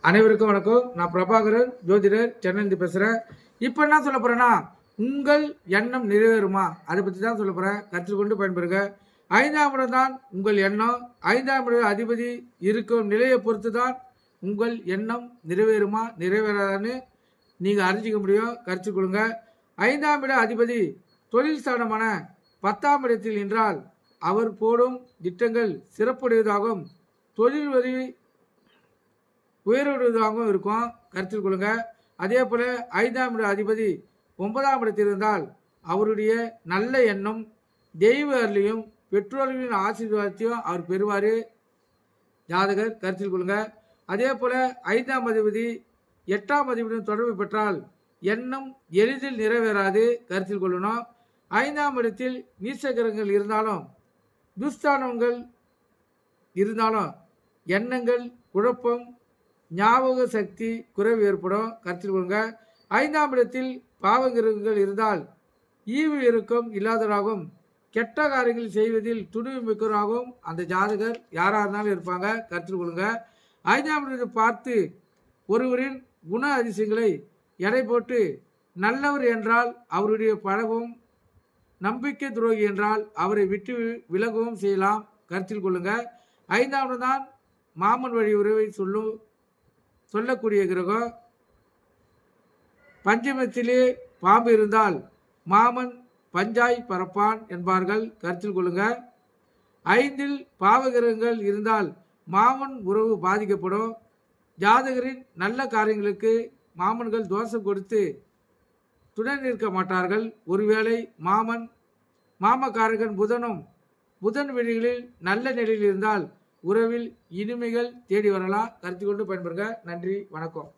அனைவருக்கும் வணக்கம். நான் பிரபாகரன், ஜோதிடர், சென்னையிலிருந்து பேசுகிறேன். இப்போ என்ன சொல்ல போகிறேன்னா, உங்கள் எண்ணம் நிறைவேறுமா அதை பற்றி தான் சொல்ல போகிறேன். கற்றுக் கொண்டு பயன்பெறுங்க. 5ஆம் இடம் தான் உங்கள் எண்ணம். 5ஆம் இட அதிபதி இருக்கும் நிலையை பொறுத்து தான் உங்கள் எண்ணம் நிறைவேறுமா நிறைவேறாதான்னு நீங்கள் அறிஞ்சிக்க முடியும். கற்றுக்கொள்ளுங்க. 5ஆம் இட அதிபதி தொழில் ஸ்தானமான 10ஆம் இடத்தில் நின்றால் அவர் போடும் திட்டங்கள் சிறப்புடையதாகவும் தொழில் வரி உயர்வுடையதாகவும் இருக்கும். கருத்தில் கொள்ளுங்க. அதே போல 5ஆம் இட அதிபதி 9ஆம் இடத்தில் இருந்தால் அவருடைய நல்ல எண்ணம் தெய்வ அருளையும் பெற்றோர்களின் ஆசீர்வாதத்தையும் அவர் பெறுவார். ஜாதகர் கருத்தில் கொள்ளுங்க. அதே போல 5ஆம் அதிபதி 8ஆம் அதிபதியுடன் தொடர்பு பெற்றால் எண்ணம் எளிதில் நிறைவேறாது. கருத்தில் கொள்ளணும். 5ஆம் இடத்தில் நீசகிரகங்கள் இருந்தாலும் துஸ்தானங்கள் இருந்தாலும் எண்ணங்கள் குழப்பம் ஞாபக சக்தி குறைவு ஏற்படும். கருத்தில் கொள்ளுங்க. 5ஆம் இடத்தில் பாவகிரகங்கள் இருந்தால் ஈவு இறுக்கம் இல்லாதவராகவும் கெட்ட காரியங்கள் செய்வதில் துணிவு மிக்கவராகவும் அந்த ஜாதகர் யாராக இருந்தாலும் இருப்பாங்க. கருத்தில் கொள்ளுங்க. 5ஆம் இடத்தை பார்த்து ஒருவரின் குண அதிசயங்களை எடை போட்டு நல்லவர் என்றால் அவருடைய பழகவும் நம்பிக்கை துரோகி என்றால் அவரை விட்டு விலகவும் செய்யலாம். கருத்தில் கொள்ளுங்க. 5ஆம் இடம் தான் மாமன் வழி உறவை சொல்லக்கூடிய கிரகம். பஞ்சமத்திலே பாம்பு இருந்தால் மாமன் பஞ்சாய் பரப்பான் என்பார்கள். கருத்தில் கொள்ளுங்க. 5இல் பாவகிரகங்கள் இருந்தால் மாமன் உறவு பாதிக்கப்படும். ஜாதகரின் நல்ல காரியங்களுக்கு மாமன்கள் தோஷம் கொடுத்து துணை நிற்க மாட்டார்கள். ஒருவேளை மாமக்காரகன் புதன் வெளிகளில் நல்ல நிலையில் இருந்தால் உறவில் இனிமைகள் தேடி வரலாம். கருத்தில் கொண்டு பயன்பெறுங்க. நன்றி, வணக்கம்.